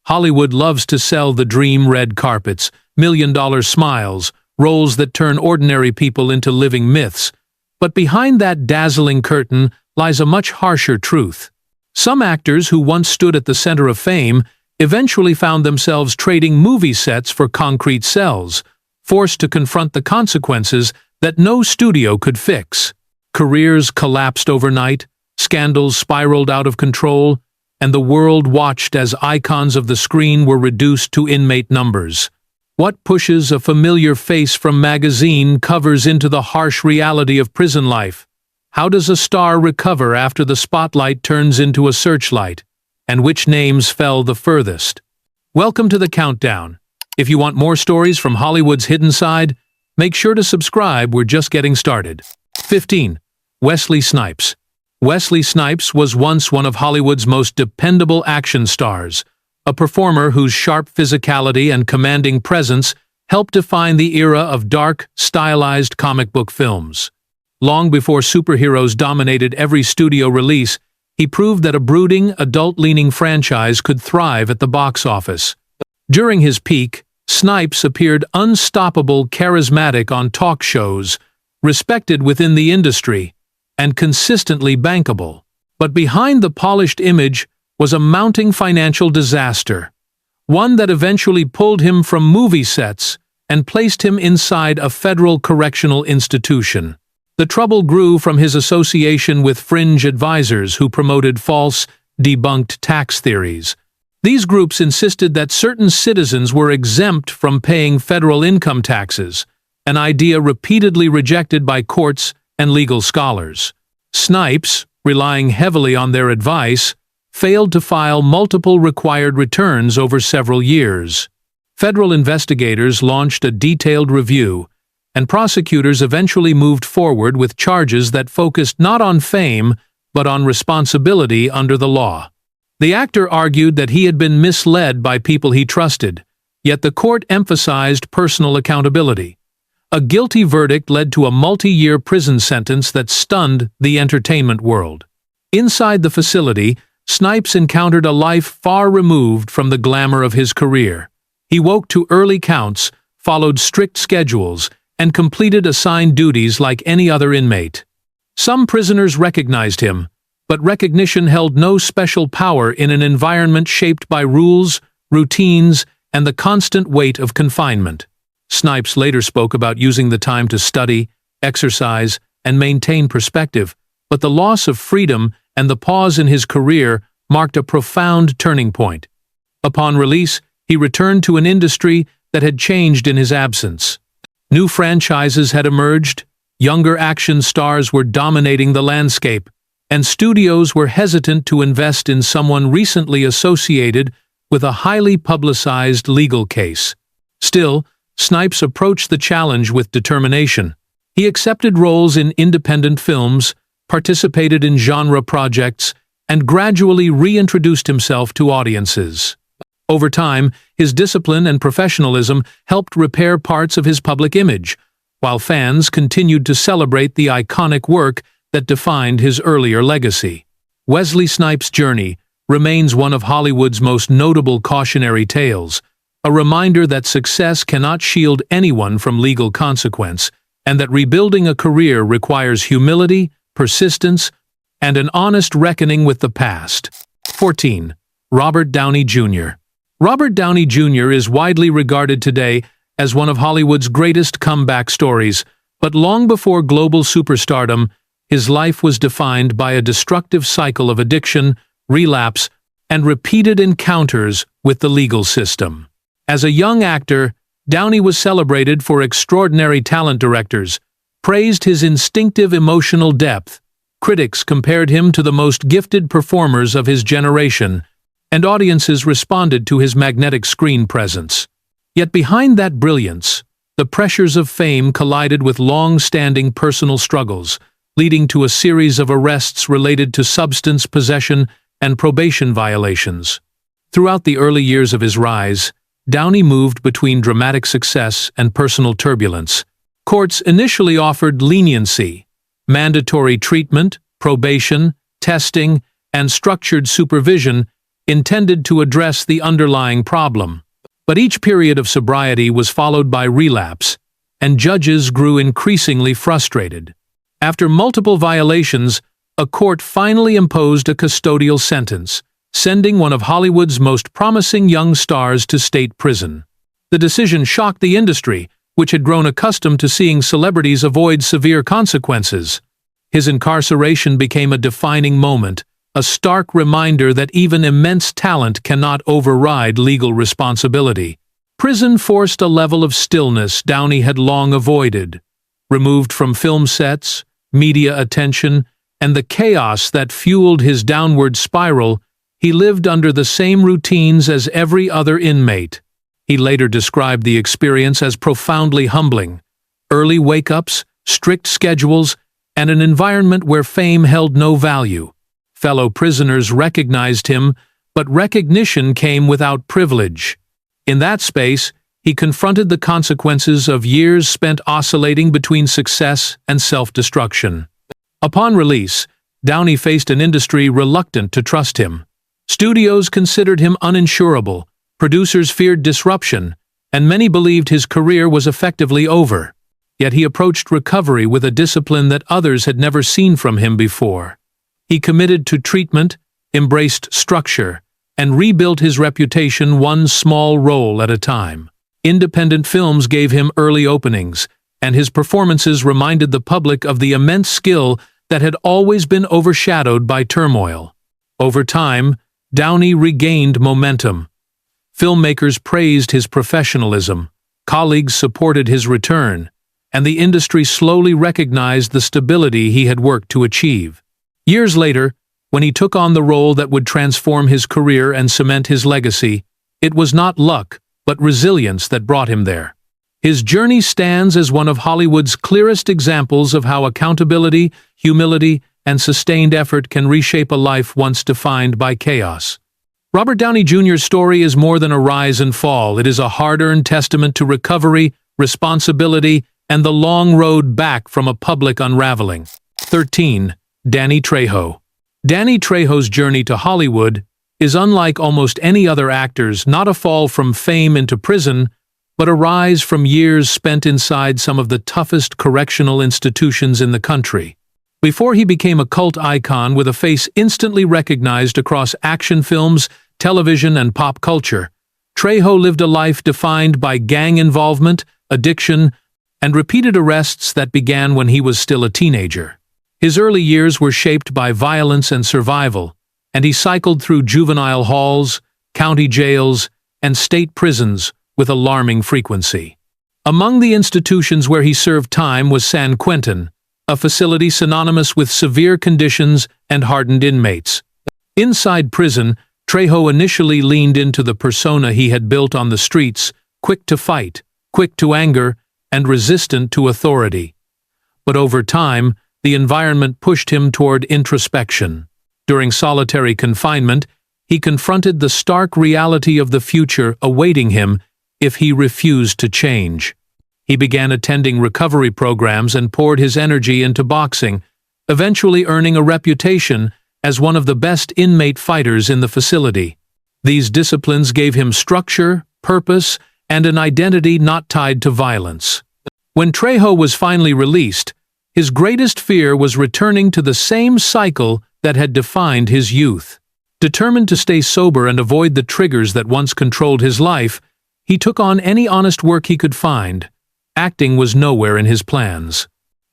Hollywood loves to sell the dream: red carpets, million-dollar smiles, roles that turn ordinary people into living myths. But behind that dazzling curtain lies a much harsher truth. Some actors who once stood at the center of fame eventually found themselves trading movie sets for concrete cells, forced to confront the consequences that no studio could fix. Careers collapsed overnight, scandals spiraled out of control, and the world watched as icons of the screen were reduced to inmate numbers. What pushes a familiar face from magazine covers into the harsh reality of prison life? How does a star recover after the spotlight turns into a searchlight? And which names fell the furthest? Welcome to the countdown. If you want more stories from Hollywood's hidden side, make sure to subscribe. We're just getting started. 15. Wesley Snipes. Wesley Snipes was once one of Hollywood's most dependable action stars, a performer whose sharp physicality and commanding presence helped define the era of dark, stylized comic book films. Long before superheroes dominated every studio release, he proved that a brooding, adult-leaning franchise could thrive at the box office. During his peak, Snipes appeared unstoppable, charismatic on talk shows, respected within the industry, and consistently bankable. But behind the polished image was a mounting financial disaster, one that eventually pulled him from movie sets and placed him inside a federal correctional institution. The trouble grew from his association with fringe advisors who promoted false, debunked tax theories. These groups insisted that certain citizens were exempt from paying federal income taxes, an idea repeatedly rejected by courts and legal scholars. Snipes, relying heavily on their advice, failed to file multiple required returns over several years. Federal investigators launched a detailed review, and prosecutors eventually moved forward with charges that focused not on fame, but on responsibility under the law. The actor argued that he had been misled by people he trusted, yet the court emphasized personal accountability. A guilty verdict led to a multi-year prison sentence that stunned the entertainment world. Inside the facility, Snipes encountered a life far removed from the glamour of his career. He woke to early counts, followed strict schedules, and completed assigned duties like any other inmate. Some prisoners recognized him, but recognition held no special power in an environment shaped by rules, routines, and the constant weight of confinement. Snipes later spoke about using the time to study, exercise, and maintain perspective, but the loss of freedom and the pause in his career marked a profound turning point. Upon release, he returned to an industry that had changed in his absence. New franchises had emerged, younger action stars were dominating the landscape, and studios were hesitant to invest in someone recently associated with a highly publicized legal case. Still, Snipes approached the challenge with determination. He accepted roles in independent films, participated in genre projects, and gradually reintroduced himself to audiences. Over time, his discipline and professionalism helped repair parts of his public image, while fans continued to celebrate the iconic work that defined his earlier legacy. Wesley Snipes' journey remains one of Hollywood's most notable cautionary tales, a reminder that success cannot shield anyone from legal consequence, and that rebuilding a career requires humility, persistence, and an honest reckoning with the past. 14. Robert Downey Jr. Robert Downey Jr. is widely regarded today as one of Hollywood's greatest comeback stories, but long before global superstardom, his life was defined by a destructive cycle of addiction, relapse, and repeated encounters with the legal system. As a young actor, Downey was celebrated for extraordinary talent. Directors praised his instinctive emotional depth, critics compared him to the most gifted performers of his generation, and audiences responded to his magnetic screen presence. Yet behind that brilliance, the pressures of fame collided with long-standing personal struggles, leading to a series of arrests related to substance possession and probation violations. Throughout the early years of his rise, Downey moved between dramatic success and personal turbulence. Courts initially offered leniency, mandatory treatment, probation, testing, and structured supervision, intended to address the underlying problem. But each period of sobriety was followed by relapse, and judges grew increasingly frustrated. After multiple violations, a court finally imposed a custodial sentence, sending one of Hollywood's most promising young stars to state prison. The decision shocked the industry, which had grown accustomed to seeing celebrities avoid severe consequences. His incarceration became a defining moment, a stark reminder that even immense talent cannot override legal responsibility. Prison forced a level of stillness Downey had long avoided. Removed from film sets, media attention, and the chaos that fueled his downward spiral, he lived under the same routines as every other inmate. He later described the experience as profoundly humbling. Early wake-ups, strict schedules, and an environment where fame held no value. Fellow prisoners recognized him, but recognition came without privilege. In that space, he confronted the consequences of years spent oscillating between success and self-destruction. Upon release, Downey faced an industry reluctant to trust him. Studios considered him uninsurable, producers feared disruption, and many believed his career was effectively over. Yet he approached recovery with a discipline that others had never seen from him before. He committed to treatment, embraced structure, and rebuilt his reputation one small role at a time. Independent films gave him early openings, and his performances reminded the public of the immense skill that had always been overshadowed by turmoil. Over time, Downey regained momentum. Filmmakers praised his professionalism, colleagues supported his return, and the industry slowly recognized the stability he had worked to achieve. Years later, when he took on the role that would transform his career and cement his legacy, it was not luck, but resilience that brought him there. His journey stands as one of Hollywood's clearest examples of how accountability, humility, and sustained effort can reshape a life once defined by chaos. Robert Downey Jr.'s story is more than a rise and fall. It is a hard-earned testament to recovery, responsibility, and the long road back from a public unraveling. 13. Danny Trejo. Danny Trejo's journey to Hollywood is unlike almost any other actor's, not a fall from fame into prison, but a rise from years spent inside some of the toughest correctional institutions in the country. Before he became a cult icon with a face instantly recognized across action films, television, and pop culture, Trejo lived a life defined by gang involvement, addiction, and repeated arrests that began when he was still a teenager. His early years were shaped by violence and survival, and he cycled through juvenile halls, county jails, and state prisons with alarming frequency. Among the institutions where he served time was San Quentin, a facility synonymous with severe conditions and hardened inmates. Inside prison, Trejo initially leaned into the persona he had built on the streets, quick to fight, quick to anger, and resistant to authority. But over time, the environment pushed him toward introspection. During solitary confinement, he confronted the stark reality of the future awaiting him if he refused to change. He began attending recovery programs and poured his energy into boxing, eventually earning a reputation as one of the best inmate fighters in the facility. These disciplines gave him structure, purpose, and an identity not tied to violence. When Trejo was finally released, his greatest fear was returning to the same cycle that had defined his youth. Determined to stay sober and avoid the triggers that once controlled his life, he took on any honest work he could find. Acting was nowhere in his plans.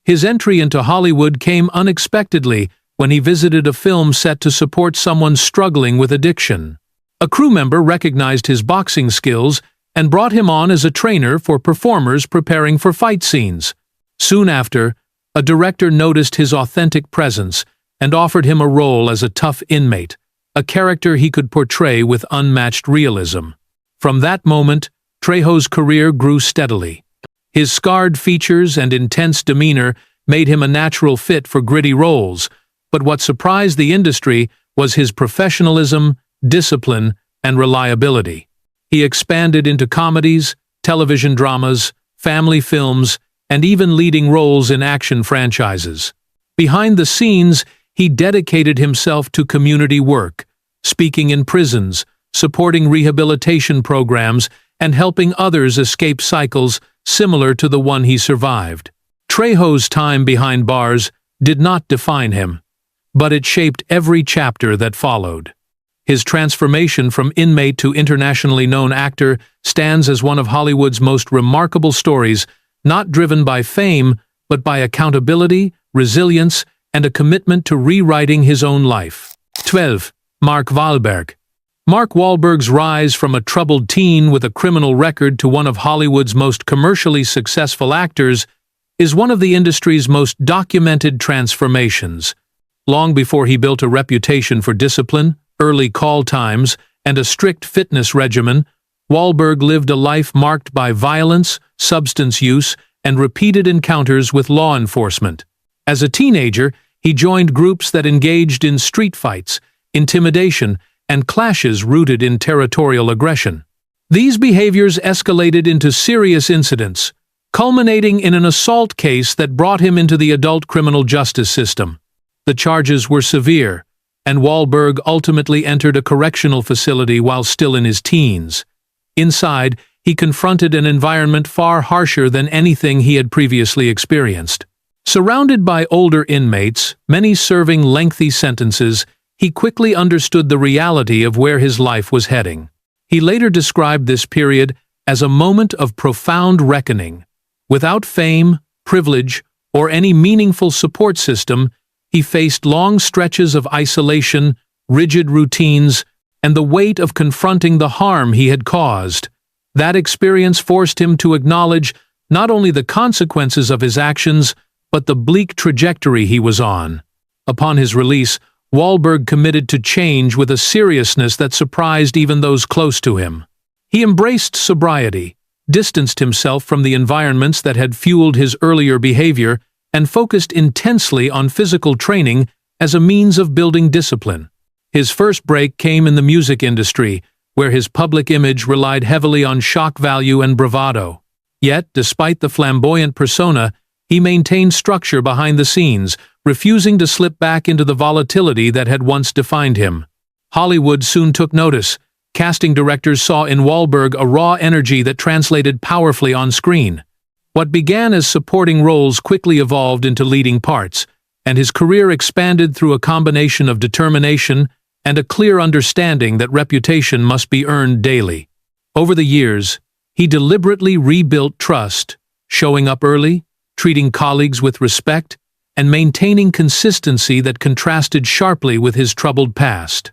His entry into Hollywood came unexpectedly when he visited a film set to support someone struggling with addiction. A crew member recognized his boxing skills and brought him on as a trainer for performers preparing for fight scenes. Soon after, a director noticed his authentic presence and offered him a role as a tough inmate, a character he could portray with unmatched realism. From that moment, Trejo's career grew steadily. His scarred features and intense demeanor made him a natural fit for gritty roles, but what surprised the industry was his professionalism, discipline, and reliability. He expanded into comedies, television dramas, family films, and even leading roles in action franchises. Behind the scenes, he dedicated himself to community work, speaking in prisons, supporting rehabilitation programs, and helping others escape cycles similar to the one he survived. Trejo's time behind bars did not define him, but it shaped every chapter that followed. His transformation from inmate to internationally known actor stands as one of Hollywood's most remarkable stories, not driven by fame, but by accountability, resilience, and a commitment to rewriting his own life. 12. Mark Wahlberg. Mark Wahlberg's rise from a troubled teen with a criminal record to one of Hollywood's most commercially successful actors is one of the industry's most documented transformations. Long before he built a reputation for discipline, early call times, and a strict fitness regimen, Wahlberg lived a life marked by violence, substance use, and repeated encounters with law enforcement. As a teenager, he joined groups that engaged in street fights, intimidation, and clashes rooted in territorial aggression. These behaviors escalated into serious incidents, culminating in an assault case that brought him into the adult criminal justice system. The charges were severe, and Wahlberg ultimately entered a correctional facility while still in his teens. Inside, he confronted an environment far harsher than anything he had previously experienced. Surrounded by older inmates, many serving lengthy sentences, he quickly understood the reality of where his life was heading. He later described this period as a moment of profound reckoning. Without fame, privilege, or any meaningful support system, he faced long stretches of isolation, rigid routines, and the weight of confronting the harm he had caused. That experience forced him to acknowledge not only the consequences of his actions, but the bleak trajectory he was on. Upon his release, Wahlberg committed to change with a seriousness that surprised even those close to him. He embraced sobriety, distanced himself from the environments that had fueled his earlier behavior, and focused intensely on physical training as a means of building discipline. His first break came in the music industry, where his public image relied heavily on shock value and bravado. Yet, despite the flamboyant persona, he maintained structure behind the scenes, refusing to slip back into the volatility that had once defined him. Hollywood soon took notice. Casting directors saw in Wahlberg a raw energy that translated powerfully on screen. What began as supporting roles quickly evolved into leading parts, and his career expanded through a combination of determination and a clear understanding that reputation must be earned daily. Over the years, he deliberately rebuilt trust, showing up early, treating colleagues with respect, and maintaining consistency that contrasted sharply with his troubled past.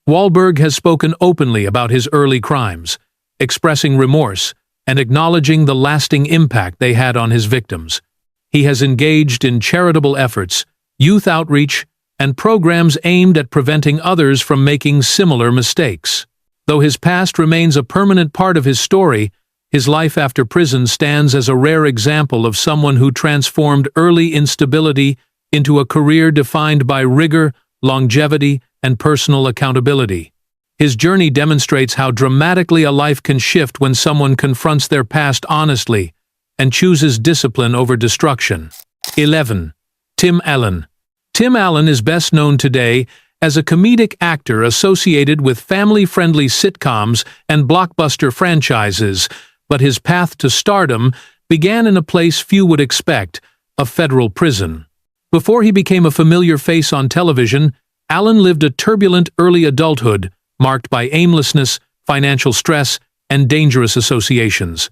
Wahlberg has spoken openly about his early crimes, expressing remorse and acknowledging the lasting impact they had on his victims. He has engaged in charitable efforts, youth outreach, and programs aimed at preventing others from making similar mistakes. Though his past remains a permanent part of his story, his life after prison stands as a rare example of someone who transformed early instability into a career defined by rigor, longevity, and personal accountability. His journey demonstrates how dramatically a life can shift when someone confronts their past honestly and chooses discipline over destruction. 11. Tim Allen. Tim Allen is best known today as a comedic actor associated with family-friendly sitcoms and blockbuster franchises, but his path to stardom began in a place few would expect, a federal prison. Before he became a familiar face on television, Allen lived a turbulent early adulthood, marked by aimlessness, financial stress, and dangerous associations.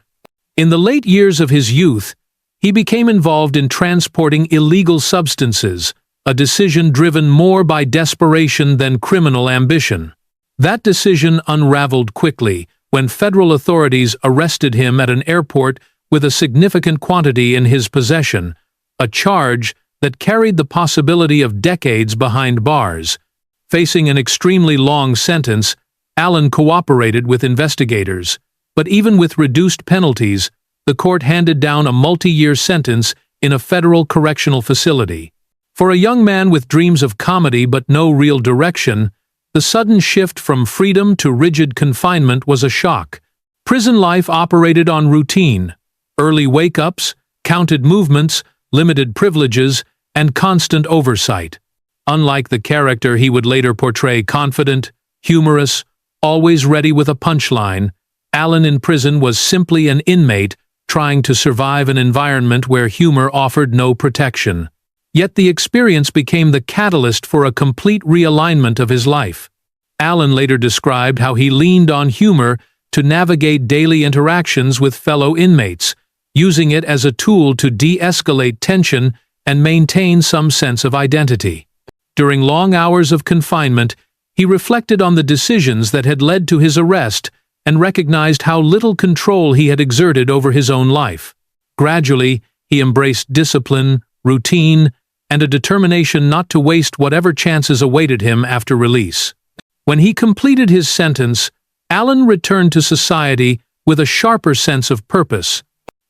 In the late years of his youth, he became involved in transporting illegal substances, a decision driven more by desperation than criminal ambition. That decision unraveled quickly when federal authorities arrested him at an airport with a significant quantity in his possession, a charge that carried the possibility of decades behind bars. Facing an extremely long sentence, Allen cooperated with investigators, but even with reduced penalties, the court handed down a multi-year sentence in a federal correctional facility. For a young man with dreams of comedy but no real direction, the sudden shift from freedom to rigid confinement was a shock. Prison life operated on routine, early wake-ups, counted movements, limited privileges, and constant oversight. Unlike the character he would later portray, confident, Humorous, always ready with a punchline, Allen in prison was simply an inmate trying to survive an environment where humor offered no protection. Yet the experience became the catalyst for a complete realignment of his life. Allen later described how he leaned on humor to navigate daily interactions with fellow inmates, using it as a tool to de-escalate tension and maintain some sense of identity. During long hours of confinement, he reflected on the decisions that had led to his arrest and recognized how little control he had exerted over his own life. Gradually, he embraced discipline, routine, and a determination not to waste whatever chances awaited him after release. When he completed his sentence, Allen returned to society with a sharper sense of purpose.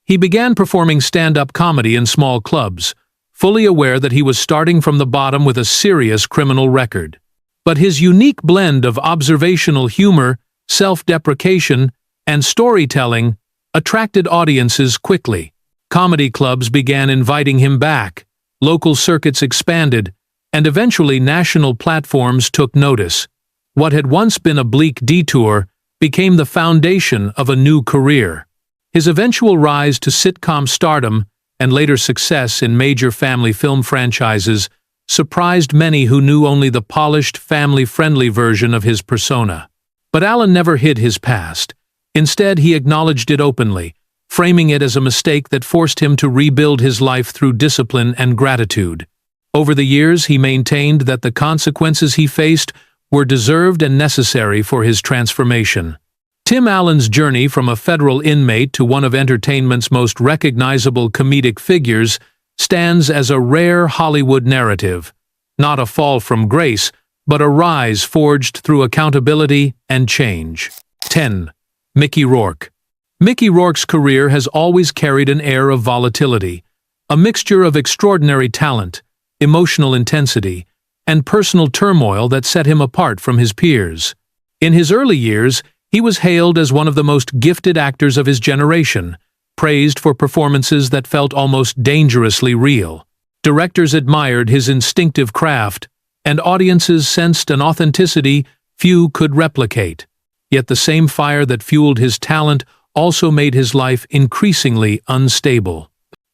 He began performing stand-up comedy in small clubs, fully aware that he was starting from the bottom with a serious criminal record. But his unique blend of observational humor, self-deprecation, and storytelling attracted audiences quickly. Comedy clubs began inviting him back, local circuits expanded, and eventually national platforms took notice. What had once been a bleak detour became the foundation of a new career. His eventual rise to sitcom stardom and later success in major family film franchises surprised many who knew only the polished, family-friendly version of his persona. But Allen never hid his past. Instead, he acknowledged it openly, framing it as a mistake that forced him to rebuild his life through discipline and gratitude. Over the years, he maintained that the consequences he faced were deserved and necessary for his transformation. Tim Allen's journey from a federal inmate to one of entertainment's most recognizable comedic figures stands as a rare Hollywood narrative, not a fall from grace, but a rise forged through accountability and change. 10. Mickey Rourke. Mickey Rourke's career has always carried an air of volatility, a mixture of extraordinary talent, emotional intensity, and personal turmoil that set him apart from his peers. In his early years, he was hailed as one of the most gifted actors of his generation, praised for performances that felt almost dangerously real. Directors admired his instinctive craft, and audiences sensed an authenticity few could replicate. Yet the same fire that fueled his talent also made his life increasingly unstable.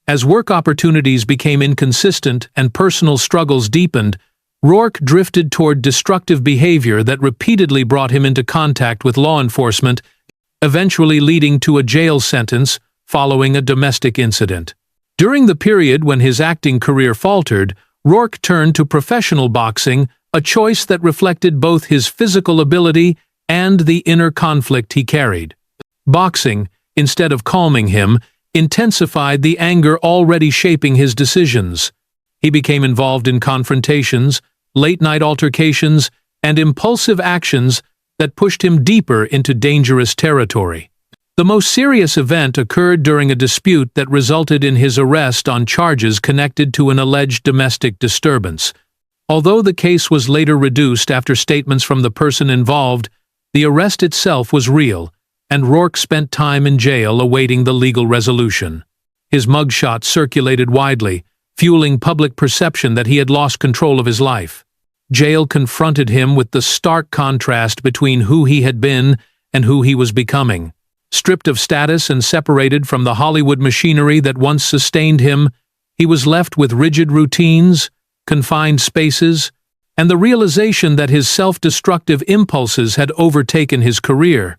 As work opportunities became inconsistent and personal struggles deepened, Rourke drifted toward destructive behavior that repeatedly brought him into contact with law enforcement, eventually leading to a jail sentence following a domestic incident. During the period when his acting career faltered, Rourke turned to professional boxing, a choice that reflected both his physical ability and the inner conflict he carried. Boxing, instead of calming him, intensified the anger already shaping his decisions. He became involved in confrontations, late-night altercations, and impulsive actions that pushed him deeper into dangerous territory. The most serious event occurred during a dispute that resulted in his arrest on charges connected to an alleged domestic disturbance. Although the case was later reduced after statements from the person involved, the arrest itself was real, and Rourke spent time in jail awaiting the legal resolution. His mugshot circulated widely, fueling public perception that he had lost control of his life. Jail confronted him with the stark contrast between who he had been and who he was becoming. Stripped of status and separated from the Hollywood machinery that once sustained him, he was left with rigid routines, confined spaces, and the realization that his self-destructive impulses had overtaken his career.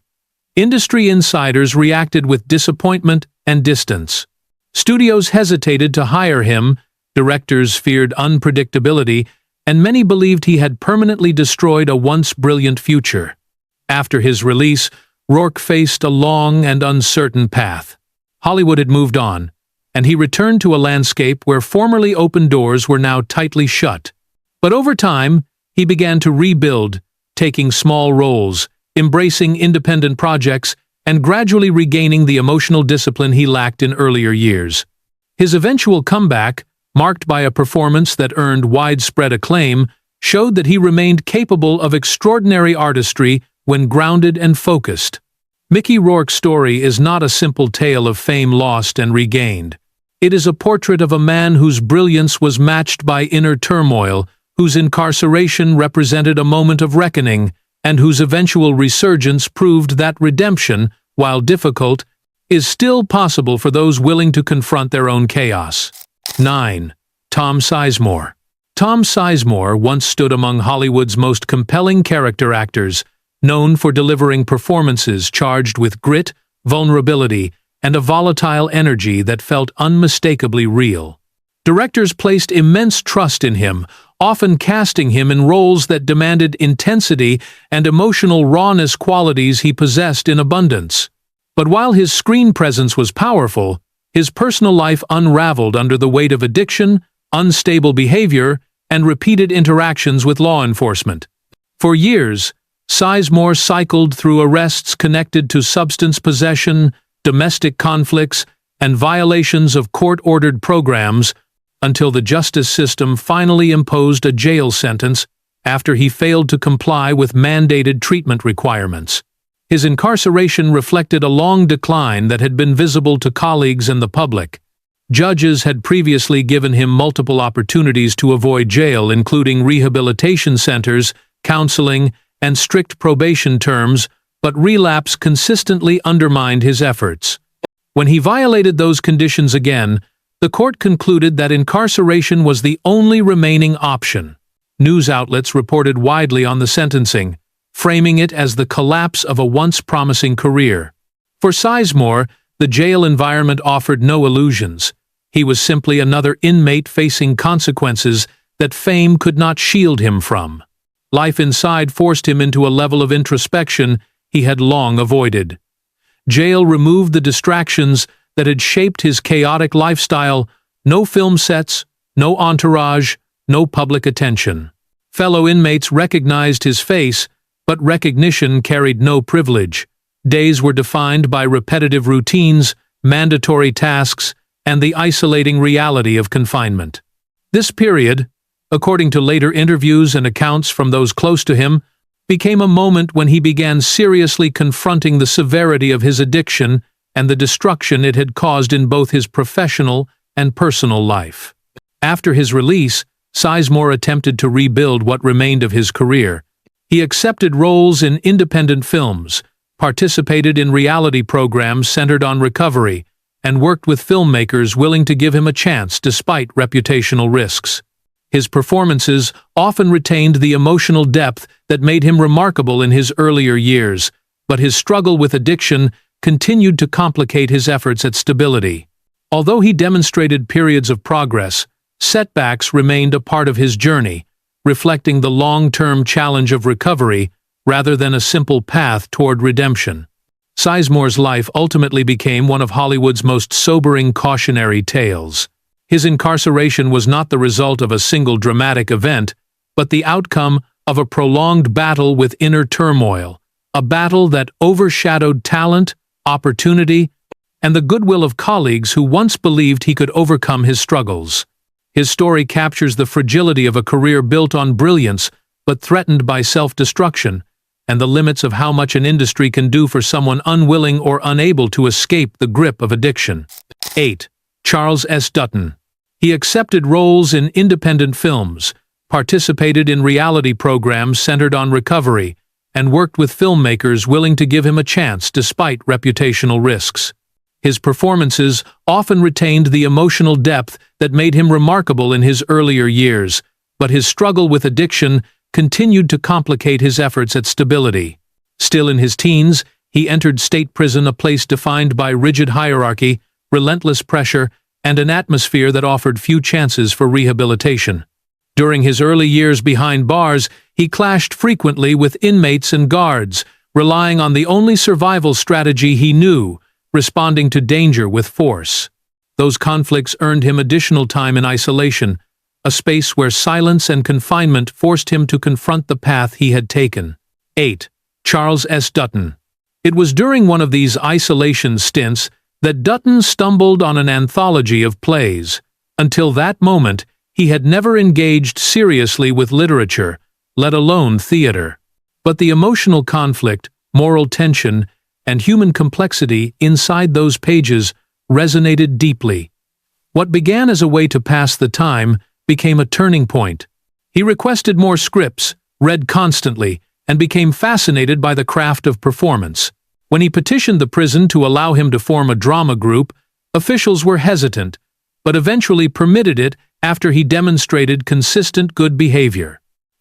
Industry insiders reacted with disappointment and distance. Studios hesitated to hire him, directors feared unpredictability, and many believed he had permanently destroyed a once brilliant future. After his release, Rourke faced a long and uncertain path. Hollywood had moved on, and he returned to a landscape where formerly open doors were now tightly shut. But over time, he began to rebuild, taking small roles, embracing independent projects, and gradually regaining the emotional discipline he lacked in earlier years. His eventual comeback, marked by a performance that earned widespread acclaim, showed that he remained capable of extraordinary artistry when grounded and focused. Mickey Rourke's story is not a simple tale of fame lost and regained. It is a portrait of a man whose brilliance was matched by inner turmoil, whose incarceration represented a moment of reckoning, and whose eventual resurgence proved that redemption, while difficult, is still possible for those willing to confront their own chaos. 9. Tom Sizemore. Tom Sizemore once stood among Hollywood's most compelling character actors, known for delivering performances charged with grit, vulnerability, and a volatile energy that felt unmistakably real. Directors placed immense trust in him, often casting him in roles that demanded intensity and emotional rawness, qualities he possessed in abundance. But while his screen presence was powerful, his personal life unraveled under the weight of addiction, unstable behavior, and repeated interactions with law enforcement. For years, Sizemore cycled through arrests connected to substance possession, domestic conflicts, and violations of court-ordered programs, until the justice system finally imposed a jail sentence after he failed to comply with mandated treatment requirements. His incarceration reflected a long decline that had been visible to colleagues and the public. Judges had previously given him multiple opportunities to avoid jail, including rehabilitation centers, counseling, and strict probation terms, but relapse consistently undermined his efforts. When he violated those conditions again, the court concluded that incarceration was the only remaining option. News outlets reported widely on the sentencing, framing it as the collapse of a once promising career. For Sizemore, the jail environment offered no illusions. He was simply another inmate facing consequences that fame could not shield him from. Life inside forced him into a level of introspection he had long avoided. Jail removed the distractions that had shaped his chaotic lifestyle: no film sets, no entourage, no public attention. Fellow inmates recognized his face, but recognition carried no privilege. Days were defined by repetitive routines, mandatory tasks, and the isolating reality of confinement. This period, according to later interviews and accounts from those close to him, became a moment when he began seriously confronting the severity of his addiction and the destruction it had caused in both his professional and personal life. After his release, Sizemore attempted to rebuild what remained of his career. He accepted roles in independent films, participated in reality programs centered on recovery, and worked with filmmakers willing to give him a chance despite reputational risks. His performances often retained the emotional depth that made him remarkable in his earlier years, but his struggle with addiction continued to complicate his efforts at stability. Although he demonstrated periods of progress, setbacks remained a part of his journey, reflecting the long-term challenge of recovery rather than a simple path toward redemption. Sizemore's life ultimately became one of Hollywood's most sobering cautionary tales. His incarceration was not the result of a single dramatic event, but the outcome of a prolonged battle with inner turmoil, a battle that overshadowed talent, opportunity, and the goodwill of colleagues who once believed he could overcome his struggles. His story captures the fragility of a career built on brilliance but threatened by self-destruction, and the limits of how much an industry can do for someone unwilling or unable to escape the grip of addiction. 8. Charles S. Dutton. He accepted roles in independent films, participated in reality programs centered on recovery, and worked with filmmakers willing to give him a chance despite reputational risks. His performances often retained the emotional depth that made him remarkable in his earlier years, but his struggle with addiction continued to complicate his efforts at stability. Still in his teens, he entered state prison, a place defined by rigid hierarchy, relentless pressure, and an atmosphere that offered few chances for rehabilitation. During his early years behind bars, he clashed frequently with inmates and guards, relying on the only survival strategy he knew: responding to danger with force. Those conflicts earned him additional time in isolation, a space where silence and confinement forced him to confront the path he had taken. 8. Charles S. Dutton. It was during one of these isolation stints that Dutton stumbled on an anthology of plays. Until that moment, he had never engaged seriously with literature, let alone theater. But the emotional conflict, moral tension, and human complexity inside those pages resonated deeply. What began as a way to pass the time became a turning point. He requested more scripts, read constantly, and became fascinated by the craft of performance. When he petitioned the prison to allow him to form a drama group, officials were hesitant, but eventually permitted it after he demonstrated consistent good behavior.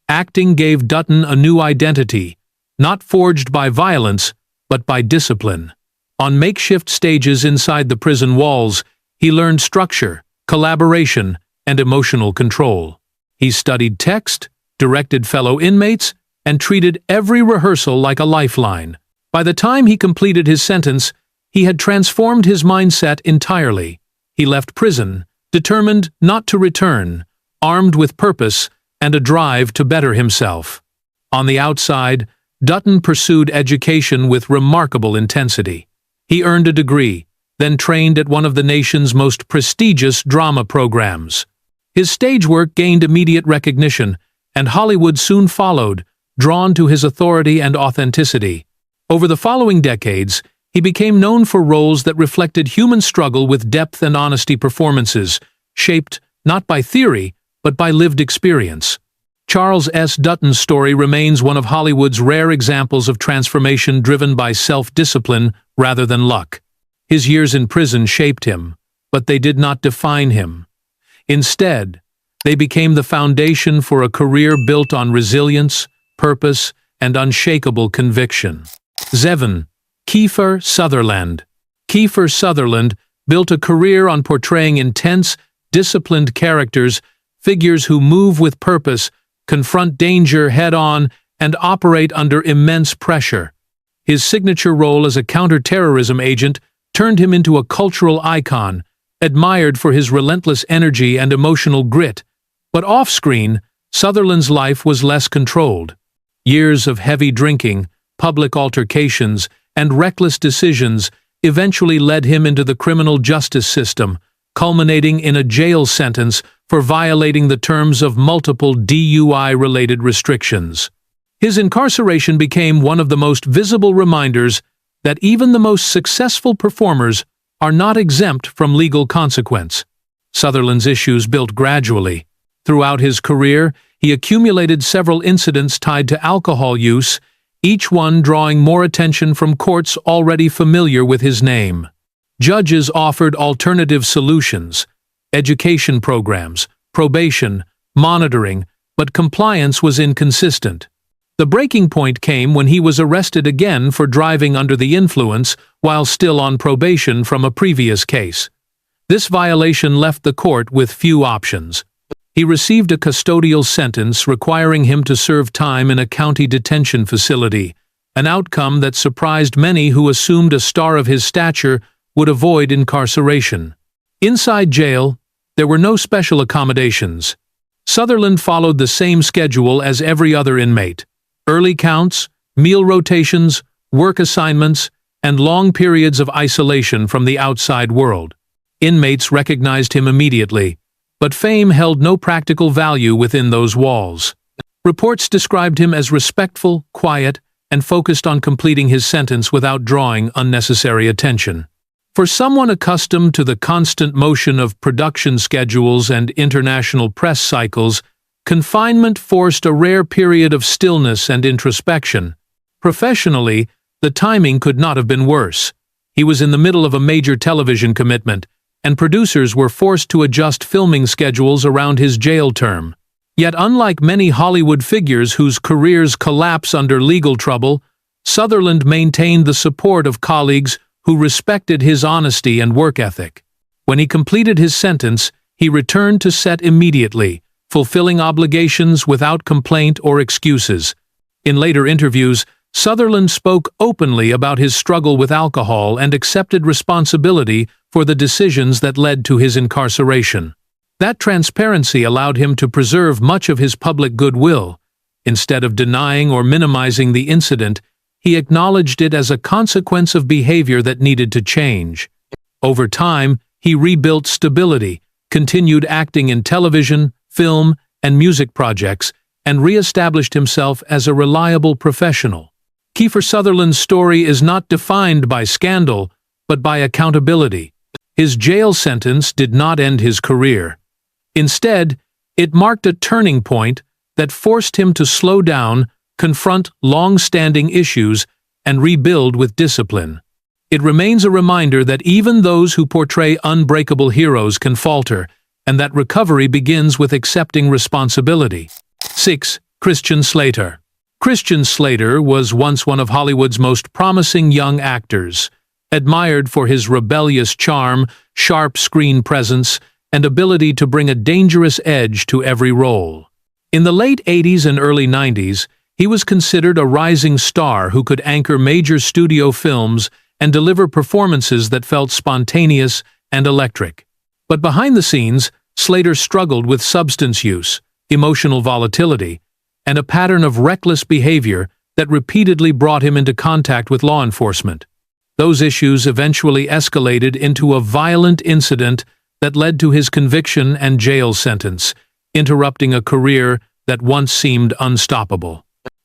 Acting gave Dutton a new identity, not forged by violence, but by discipline. On makeshift stages inside the prison walls, he learned structure, collaboration, and emotional control. He studied text, directed fellow inmates, and treated every rehearsal like a lifeline. By the time he completed his sentence, he had transformed his mindset entirely. He left prison, determined not to return, armed with purpose and a drive to better himself. On the outside, Dutton pursued education with remarkable intensity. He earned a degree, then trained at one of the nation's most prestigious drama programs. His stage work gained immediate recognition, and Hollywood soon followed, drawn to his authority and authenticity. Over the following decades, he became known for roles that reflected human struggle with depth and honesty, performances shaped not by theory, but by lived experience. Charles S. Dutton's story remains one of Hollywood's rare examples of transformation driven by self-discipline rather than luck. His years in prison shaped him, but they did not define him. Instead, they became the foundation for a career built on resilience, purpose, and unshakable conviction. 7. Kiefer Sutherland. Kiefer Sutherland built a career on portraying intense, disciplined characters, figures who move with purpose, confront danger head-on, and operate under immense pressure. His signature role as a counter-terrorism agent turned him into a cultural icon, admired for his relentless energy and emotional grit. But off-screen, Sutherland's life was less controlled. Years of heavy drinking, public altercations, and reckless decisions eventually led him into the criminal justice system, culminating in a jail sentence for violating the terms of multiple DUI-related restrictions. His incarceration became one of the most visible reminders that even the most successful performers are not exempt from legal consequence. Sutherland's issues built gradually. Throughout his career, he accumulated several incidents tied to alcohol use, each one drawing more attention from courts already familiar with his name. Judges offered alternative solutions, education programs, probation, monitoring, but compliance was inconsistent. The breaking point came when he was arrested again for driving under the influence while still on probation from a previous case. This violation left the court with few options. He received a custodial sentence requiring him to serve time in a county detention facility, an outcome that surprised many who assumed a star of his stature would avoid incarceration. Inside jail, there were no special accommodations. Sutherland followed the same schedule as every other inmate: early counts, meal rotations, work assignments, and long periods of isolation from the outside world. Inmates recognized him immediately, but fame held no practical value within those walls. Reports described him as respectful, quiet, and focused on completing his sentence without drawing unnecessary attention. For someone accustomed to the constant motion of production schedules and international press cycles, confinement forced a rare period of stillness and introspection. Professionally, the timing could not have been worse. He was in the middle of a major television commitment, and producers were forced to adjust filming schedules around his jail term. Yet unlike many Hollywood figures whose careers collapse under legal trouble, Sutherland maintained the support of colleagues who respected his honesty and work ethic. When he completed his sentence, he returned to set immediately, fulfilling obligations without complaint or excuses. In later interviews, Sutherland spoke openly about his struggle with alcohol and accepted responsibility for the decisions that led to his incarceration. That transparency allowed him to preserve much of his public goodwill. Instead of denying or minimizing the incident, he acknowledged it as a consequence of behavior that needed to change. Over time, he rebuilt stability, continued acting in television, film, and music projects, and re-established himself as a reliable professional. Kiefer Sutherland's story is not defined by scandal, but by accountability. His jail sentence did not end his career. Instead, it marked a turning point that forced him to slow down, confront long-standing issues, and rebuild with discipline. It remains a reminder that even those who portray unbreakable heroes can falter, and that recovery begins with accepting responsibility. 6. Christian Slater. Christian Slater was once one of Hollywood's most promising young actors, admired for his rebellious charm, sharp screen presence, and ability to bring a dangerous edge to every role. In the late 80s and early 90s, he was considered a rising star who could anchor major studio films and deliver performances that felt spontaneous and electric. But behind the scenes, Slater struggled with substance use, emotional volatility, and a pattern of reckless behavior that repeatedly brought him into contact with law enforcement. Those issues eventually escalated into a violent incident that led to his conviction and jail sentence, interrupting a career that once seemed unstoppable.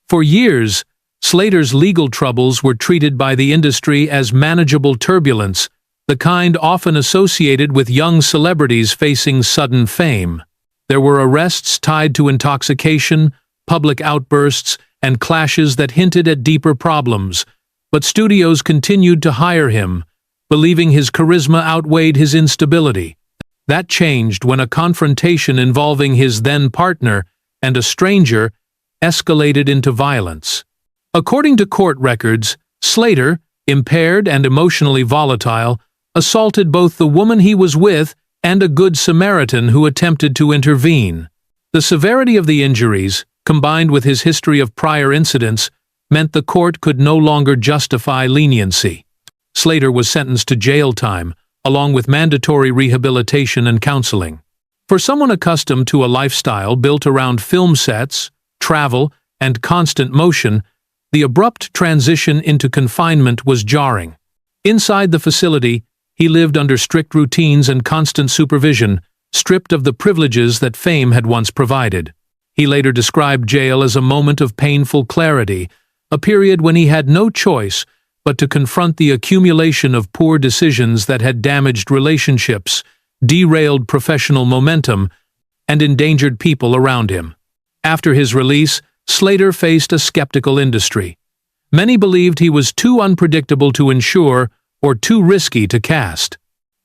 For years, Slater's legal troubles were treated by the industry as manageable turbulence, the kind often associated with young celebrities facing sudden fame. There were arrests tied to intoxication, public outbursts, and clashes that hinted at deeper problems, but studios continued to hire him, believing his charisma outweighed his instability. That changed when a confrontation involving his then-partner and a stranger escalated into violence. According to court records, Slater, impaired and emotionally volatile, assaulted both the woman he was with and a Good Samaritan who attempted to intervene. The severity of the injuries, combined with his history of prior incidents, meant the court could no longer justify leniency. Slater was sentenced to jail time, along with mandatory rehabilitation and counseling. For someone accustomed to a lifestyle built around film sets, travel, and constant motion, the abrupt transition into confinement was jarring. Inside the facility, he lived under strict routines and constant supervision, stripped of the privileges that fame had once provided. He later described jail as a moment of painful clarity, a period when he had no choice but to confront the accumulation of poor decisions that had damaged relationships, derailed professional momentum, and endangered people around him. After his release, Slater faced a skeptical industry. Many believed he was too unpredictable to insure or too risky to cast.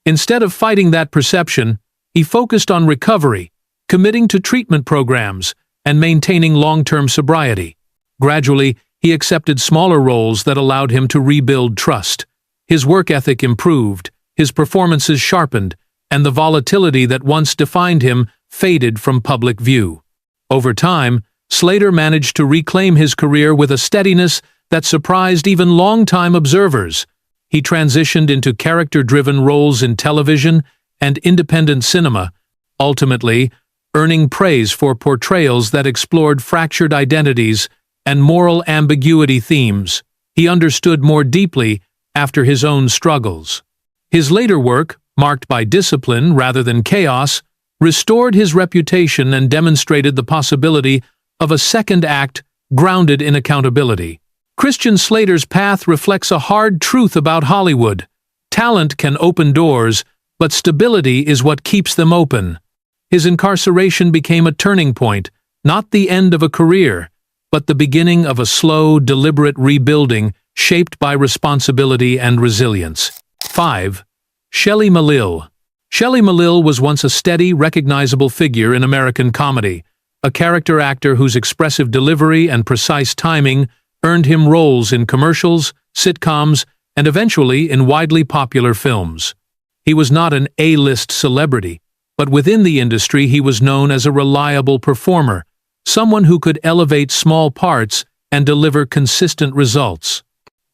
Instead of fighting that perception, he focused on recovery, committing to treatment programs, and maintaining long-term sobriety. Gradually, he accepted smaller roles that allowed him to rebuild trust. His work ethic improved, his performances sharpened, and the volatility that once defined him faded from public view. Over time, Slater managed to reclaim his career with a steadiness that surprised even longtime observers. He transitioned into character-driven roles in television and independent cinema, ultimately earning praise for portrayals that explored fractured identities and moral ambiguity themes he understood more deeply after his own struggles. His later work, marked by discipline rather than chaos, restored his reputation and demonstrated the possibility of a second act grounded in accountability. Christian Slater's path reflects a hard truth about Hollywood. Talent can open doors, but stability is what keeps them open. His incarceration became a turning point, not the end of a career, but the beginning of a slow, deliberate rebuilding shaped by responsibility and resilience. 5. Shelley Malil. Shelley Malil was once a steady, recognizable figure in American comedy, a character actor whose expressive delivery and precise timing earned him roles in commercials, sitcoms, and eventually in widely popular films. He was not an A-list celebrity, but within the industry he was known as a reliable performer, someone who could elevate small parts and deliver consistent results.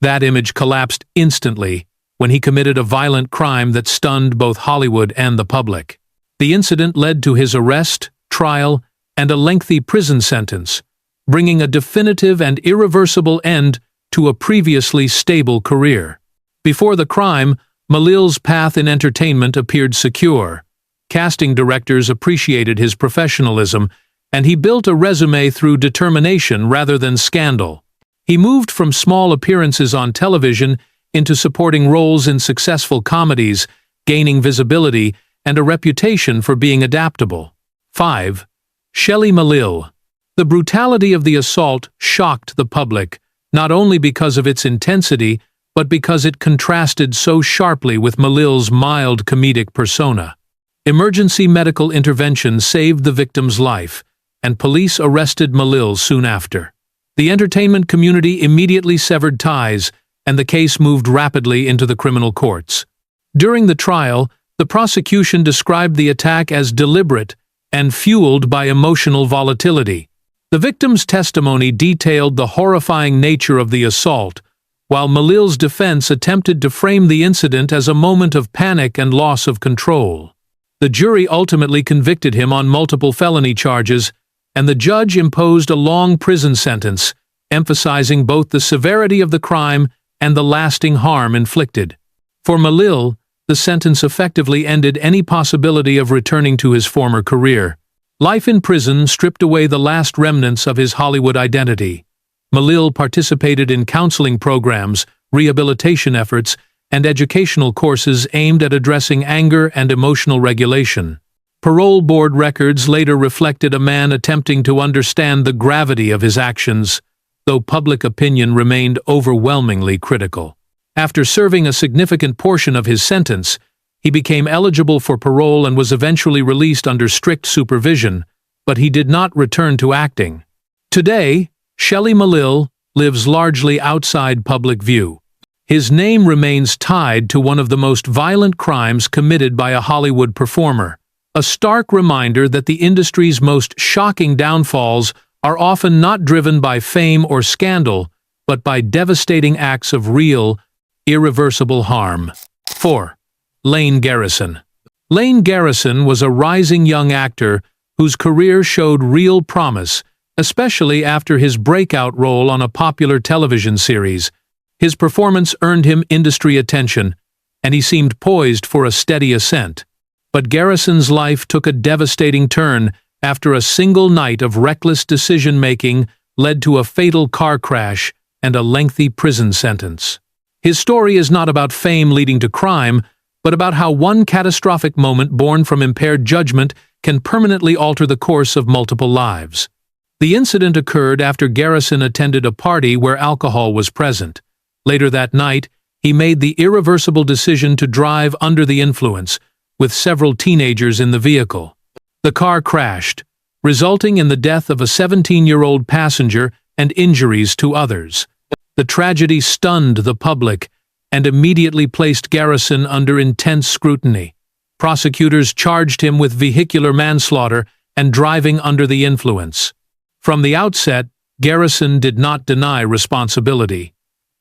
That image collapsed instantly when he committed a violent crime that stunned both Hollywood and the public. The incident led to his arrest, trial, and a lengthy prison sentence, bringing a definitive and irreversible end to a previously stable career. Before the crime, Malil's path in entertainment appeared secure. Casting directors appreciated his professionalism, and he built a resume through determination rather than scandal. He moved from small appearances on television into supporting roles in successful comedies, gaining visibility and a reputation for being adaptable. 5. Shelley Malil. The brutality of the assault shocked the public, not only because of its intensity, but because it contrasted so sharply with Malil's mild comedic persona. Emergency medical intervention saved the victim's life, and police arrested Malil soon after. The entertainment community immediately severed ties, and the case moved rapidly into the criminal courts. During the trial, the prosecution described the attack as deliberate and fueled by emotional volatility. The victim's testimony detailed the horrifying nature of the assault, while Malil's defense attempted to frame the incident as a moment of panic and loss of control. The jury ultimately convicted him on multiple felony charges, and the judge imposed a long prison sentence, emphasizing both the severity of the crime and the lasting harm inflicted. For Malil, the sentence effectively ended any possibility of returning to his former career. Life in prison stripped away the last remnants of his Hollywood identity. Malil participated in counseling programs, rehabilitation efforts, and educational courses aimed at addressing anger and emotional regulation. Parole board records later reflected a man attempting to understand the gravity of his actions, though public opinion remained overwhelmingly critical. After serving a significant portion of his sentence, he became eligible for parole and was eventually released under strict supervision, but he did not return to acting. Today, Shelley Malil lives largely outside public view. His name remains tied to one of the most violent crimes committed by a Hollywood performer, a stark reminder that the industry's most shocking downfalls are often not driven by fame or scandal, but by devastating acts of real, irreversible harm. 4. Lane Garrison. Lane Garrison was a rising young actor whose career showed real promise, especially after his breakout role on a popular television series. His performance earned him industry attention, and he seemed poised for a steady ascent. But Garrison's life took a devastating turn after a single night of reckless decision-making led to a fatal car crash and a lengthy prison sentence. His story is not about fame leading to crime, but about how one catastrophic moment born from impaired judgment can permanently alter the course of multiple lives. The incident occurred after Garrison attended a party where alcohol was present. Later that night, he made the irreversible decision to drive under the influence, with several teenagers in the vehicle. The car crashed, resulting in the death of a 17-year-old passenger and injuries to others. The tragedy stunned the public and immediately placed Garrison under intense scrutiny. Prosecutors charged him with vehicular manslaughter and driving under the influence. From the outset, Garrison did not deny responsibility.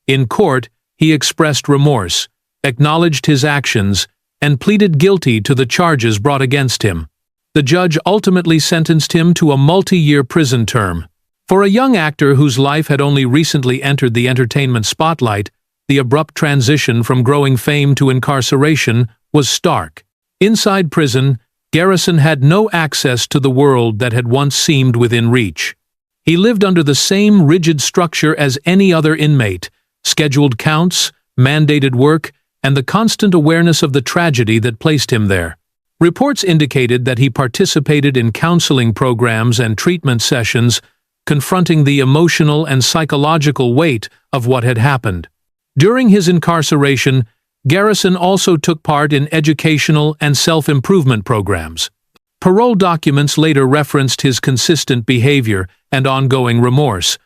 In court, he expressed remorse, acknowledged his actions, and pleaded guilty to the charges brought against him. The judge ultimately sentenced him to a multi-year prison term. For a young actor whose life had only recently entered the entertainment spotlight, the abrupt transition from growing fame to incarceration was stark. Inside prison, Garrison had no access to the world that had once seemed within reach. He lived under the same rigid structure as any other inmate: scheduled counts, mandated work, and the constant awareness of the tragedy that placed him there. Reports indicated that he participated in counseling programs and treatment sessions, confronting the emotional and psychological weight of what had happened. During his incarceration, Garrison also took part in educational and self-improvement programs. Parole documents later referenced his consistent behavior and ongoing remorse,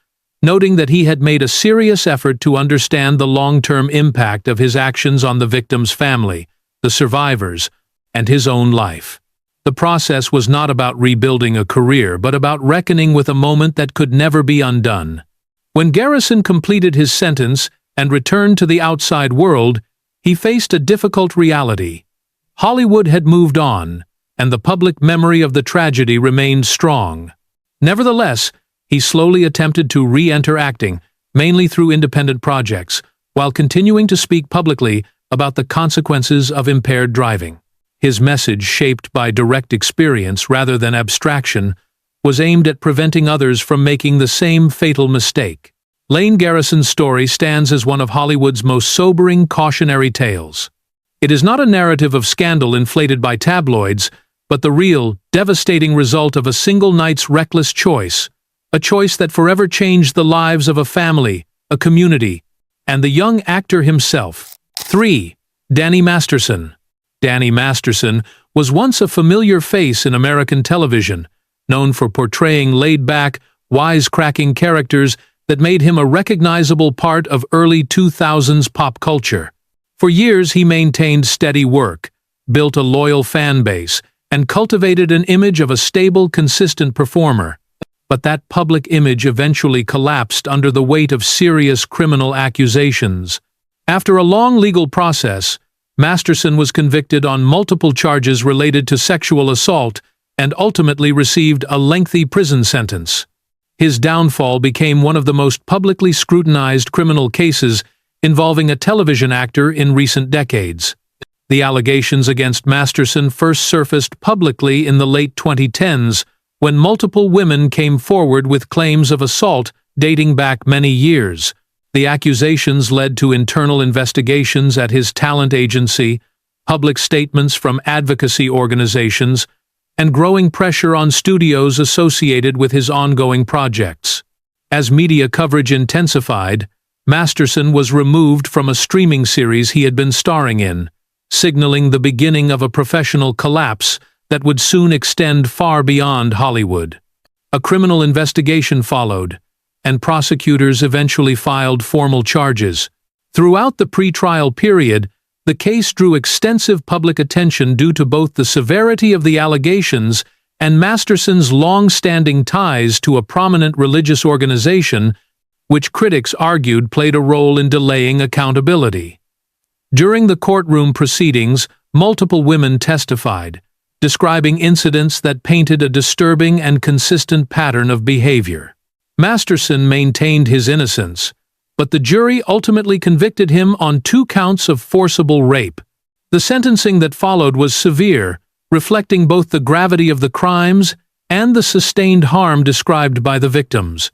noting that he had made a serious effort to understand the long-term impact of his actions on the victim's family, the survivors, and his own life. The process was not about rebuilding a career, but about reckoning with a moment that could never be undone. When Garrison completed his sentence and returned to the outside world, he faced a difficult reality. Hollywood had moved on, and the public memory of the tragedy remained strong. Nevertheless, he slowly attempted to re-enter acting, mainly through independent projects, while continuing to speak publicly about the consequences of impaired driving. His message, shaped by direct experience rather than abstraction, was aimed at preventing others from making the same fatal mistake. Lane Garrison's story stands as one of Hollywood's most sobering cautionary tales. It is not a narrative of scandal inflated by tabloids, but the real, devastating result of a single night's reckless choice, a choice that forever changed the lives of a family, a community, and the young actor himself. 3. Danny Masterson. Danny Masterson was once a familiar face in American television, known for portraying laid-back, wisecracking characters that made him a recognizable part of early 2000s pop culture. For years he maintained steady work, built a loyal fan base, and cultivated an image of a stable, consistent performer. But that public image eventually collapsed under the weight of serious criminal accusations. After a long legal process, Masterson was convicted on multiple charges related to sexual assault and ultimately received a lengthy prison sentence. His downfall became one of the most publicly scrutinized criminal cases involving a television actor in recent decades. The allegations against Masterson first surfaced publicly in the late 2010s, when multiple women came forward with claims of assault dating back many years. The accusations led to internal investigations at his talent agency, public statements from advocacy organizations, and growing pressure on studios associated with his ongoing projects. As media coverage intensified, Masterson was removed from a streaming series he had been starring in, signaling the beginning of a professional collapse that would soon extend far beyond Hollywood. A criminal investigation followed, and prosecutors eventually filed formal charges. Throughout the pre-trial period, the case drew extensive public attention due to both the severity of the allegations and Masterson's long-standing ties to a prominent religious organization, which critics argued played a role in delaying accountability. During the courtroom proceedings, multiple women testified, describing incidents that painted a disturbing and consistent pattern of behavior. Masterson maintained his innocence, but the jury ultimately convicted him on 2 counts of forcible rape. The sentencing that followed was severe, reflecting both the gravity of the crimes and the sustained harm described by the victims.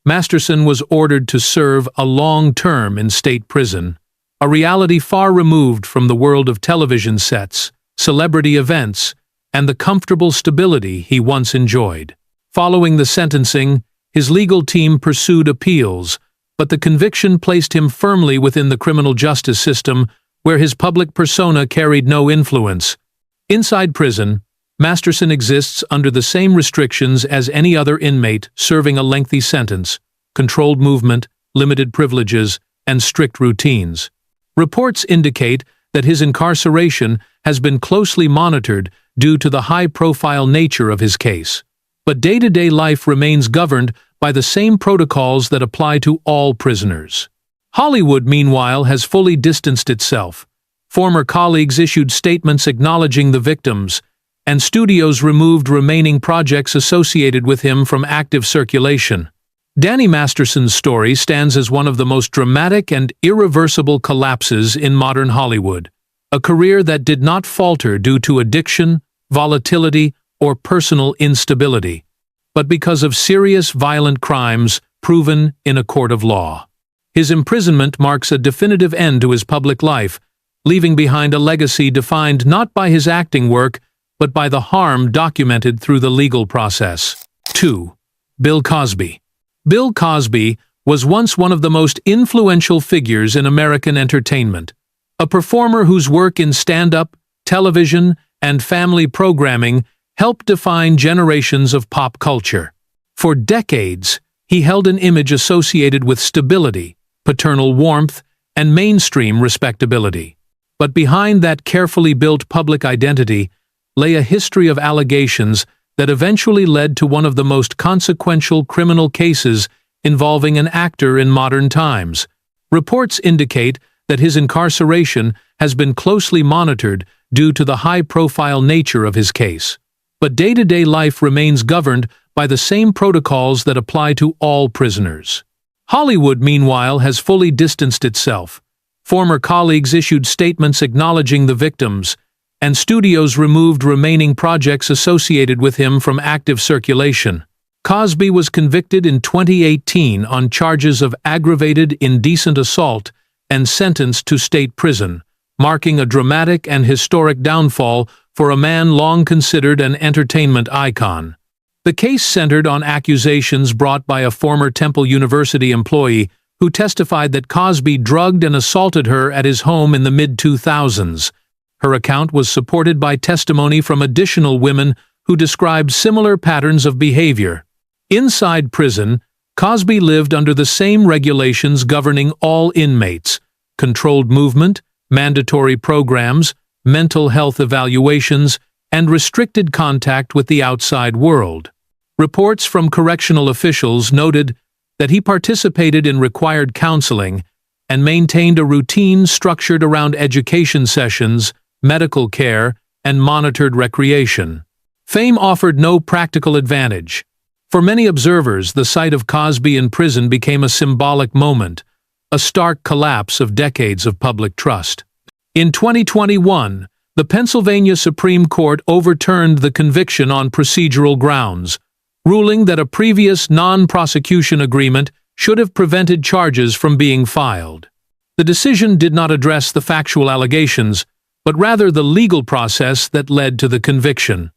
Masterson was ordered to serve a long term in state prison, a reality far removed from the world of television sets, celebrity events, and the comfortable stability he once enjoyed. Following the sentencing, his legal team pursued appeals, but the conviction placed him firmly within the criminal justice system, where his public persona carried no influence. Inside prison, Masterson exists under the same restrictions as any other inmate serving a lengthy sentence: controlled movement, limited privileges, and strict routines. Reports indicate that his incarceration has been closely monitored due to the high-profile nature of his case. But day-to-day life remains governed by the same protocols that apply to all prisoners. Hollywood, meanwhile, has fully distanced itself. Former colleagues issued statements acknowledging the victims, and studios removed remaining projects associated with him from active circulation. Danny Masterson's story stands as one of the most dramatic and irreversible collapses in modern Hollywood, a career that did not falter due to addiction, volatility, or personal instability, but because of serious violent crimes proven in a court of law. His imprisonment marks a definitive end to his public life, leaving behind a legacy defined not by his acting work, but by the harm documented through the legal process. 2. Bill Cosby. Bill Cosby was once one of the most influential figures in American entertainment, a performer whose work in stand-up, television, and family programming helped define generations of pop culture. For decades, he held an image associated with stability, paternal warmth, and mainstream respectability. But behind that carefully built public identity lay a history of allegations that eventually led to one of the most consequential criminal cases involving an actor in modern times. Reports indicate that his incarceration has been closely monitored due to the high-profile nature of his case. But day-to-day life remains governed by the same protocols that apply to all prisoners. Hollywood, meanwhile, has fully distanced itself. Former colleagues issued statements acknowledging the victims, and studios removed remaining projects associated with him from active circulation. Cosby was convicted in 2018 on charges of aggravated indecent assault and sentenced to state prison, marking a dramatic and historic downfall for a man long considered an entertainment icon. The case centered on accusations brought by a former Temple University employee who testified that Cosby drugged and assaulted her at his home in the mid-2000s. Her account was supported by testimony from additional women who described similar patterns of behavior. Inside prison, Cosby lived under the same regulations governing all inmates: controlled movement, mandatory programs, mental health evaluations, and restricted contact with the outside world. Reports from correctional officials noted that he participated in required counseling and maintained a routine structured around education sessions, medical care, and monitored recreation. Fame offered no practical advantage. For many observers, the sight of Cosby in prison became a symbolic moment, a stark collapse of decades of public trust. In 2021, the Pennsylvania Supreme Court overturned the conviction on procedural grounds, ruling that a previous non-prosecution agreement should have prevented charges from being filed. The decision did not address the factual allegations, but rather the legal process that led to the conviction.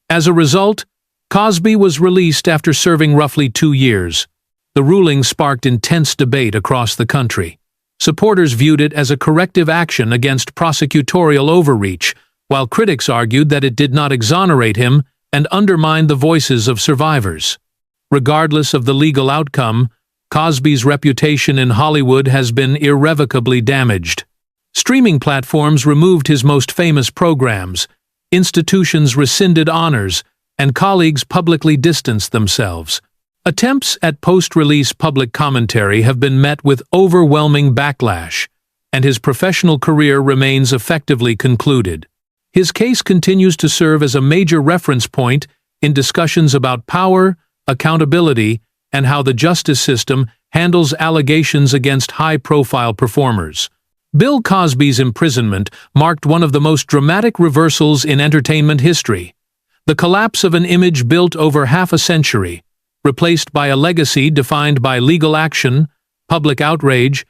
As a result, Cosby was released after serving roughly 2 years. The ruling sparked intense debate across the country. Supporters viewed it as a corrective action against prosecutorial overreach, while critics argued that it did not exonerate him and undermined the voices of survivors. Regardless of the legal outcome, Cosby's reputation in Hollywood has been irrevocably damaged. Streaming platforms removed his most famous programs, institutions rescinded honors, and colleagues publicly distanced themselves. Attempts at post-release public commentary have been met with overwhelming backlash, and his professional career remains effectively concluded. His case continues to serve as a major reference point in discussions about power, accountability, and how the justice system handles allegations against high-profile performers. Bill Cosby's imprisonment marked one of the most dramatic reversals in entertainment history. The collapse of an image built over half a century, replaced by a legacy defined by legal action, public outrage,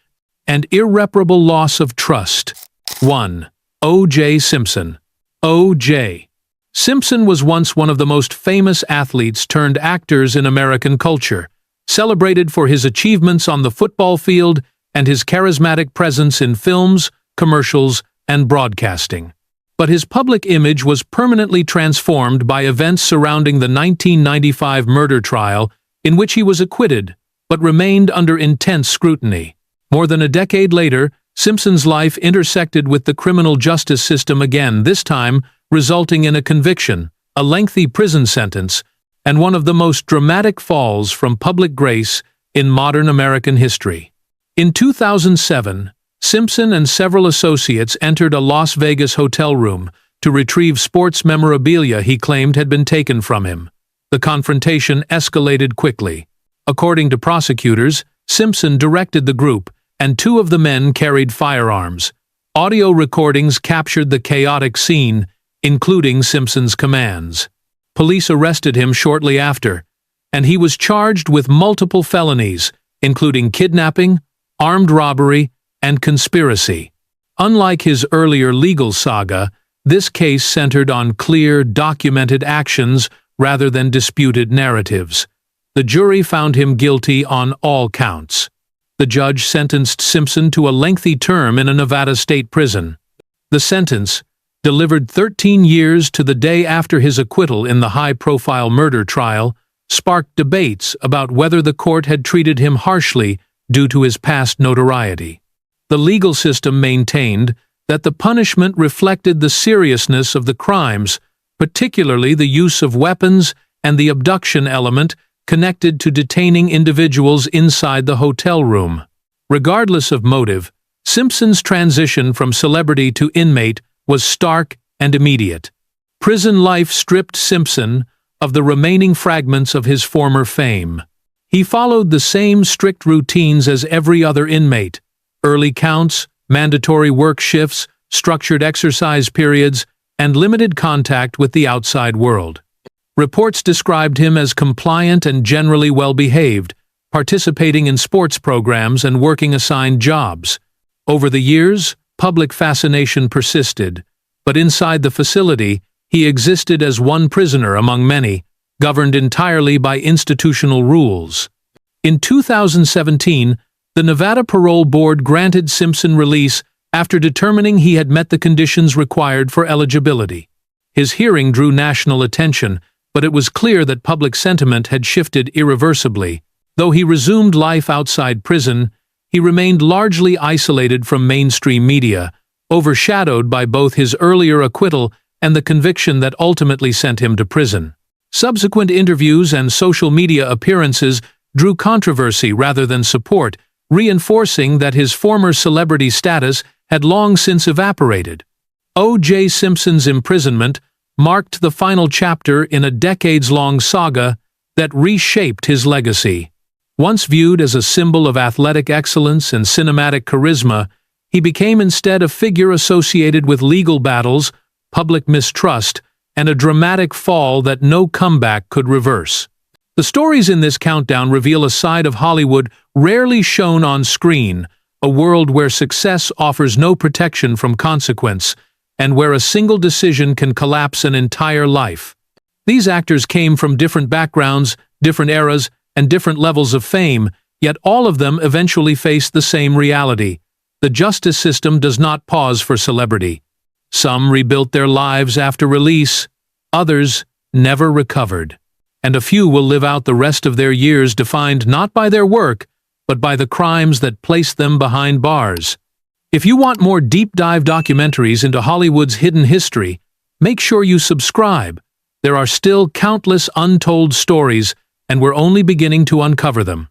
and irreparable loss of trust. 1. O.J. Simpson. O.J. Simpson was once one of the most famous athletes turned actors in American culture, celebrated for his achievements on the football field and his charismatic presence in films, commercials, and broadcasting. But his public image was permanently transformed by events surrounding the 1995 murder trial, in which he was acquitted, but remained under intense scrutiny. More than a decade later, Simpson's life intersected with the criminal justice system again, this time resulting in a conviction, a lengthy prison sentence, and one of the most dramatic falls from public grace in modern American history. In 2007, Simpson and several associates entered a Las Vegas hotel room to retrieve sports memorabilia he claimed had been taken from him. The confrontation escalated quickly. According to prosecutors, Simpson directed the group, and 2 of the men carried firearms. Audio recordings captured the chaotic scene, including Simpson's commands. Police arrested him shortly after, and he was charged with multiple felonies, including kidnapping, armed robbery, and conspiracy. Unlike his earlier legal saga, this case centered on clear, documented actions rather than disputed narratives. The jury found him guilty on all counts. The judge sentenced Simpson to a lengthy term in a Nevada state prison. The sentence, delivered 13 years to the day after his acquittal in the high-profile murder trial, sparked debates about whether the court had treated him harshly due to his past notoriety. The legal system maintained that the punishment reflected the seriousness of the crimes, particularly the use of weapons and the abduction element connected to detaining individuals inside the hotel room. Regardless of motive, Simpson's transition from celebrity to inmate was stark and immediate. Prison life stripped Simpson of the remaining fragments of his former fame. He followed the same strict routines as every other inmate: early counts, mandatory work shifts, structured exercise periods, and limited contact with the outside world. Reports described him as compliant and generally well-behaved, participating in sports programs and working assigned jobs. Over the years, public fascination persisted, but inside the facility, he existed as one prisoner among many, governed entirely by institutional rules. In 2017, the Nevada Parole Board granted Simpson release after determining he had met the conditions required for eligibility. His hearing drew national attention, but it was clear that public sentiment had shifted irreversibly. Though he resumed life outside prison, he remained largely isolated from mainstream media, overshadowed by both his earlier acquittal and the conviction that ultimately sent him to prison. Subsequent interviews and social media appearances drew controversy rather than support, reinforcing that his former celebrity status had long since evaporated. O.J. Simpson's imprisonment marked the final chapter in a decades-long saga that reshaped his legacy. Once viewed as a symbol of athletic excellence and cinematic charisma, he became instead a figure associated with legal battles, public mistrust, and a dramatic fall that no comeback could reverse. The stories in this countdown reveal a side of Hollywood rarely shown on screen, a world where success offers no protection from consequence, and where a single decision can collapse an entire life. These actors came from different backgrounds, different eras, and different levels of fame, yet all of them eventually faced the same reality. The justice system does not pause for celebrity. Some rebuilt their lives after release, others never recovered. And a few will live out the rest of their years defined not by their work, but by the crimes that placed them behind bars. If you want more deep-dive documentaries into Hollywood's hidden history, make sure you subscribe. There are still countless untold stories, and we're only beginning to uncover them.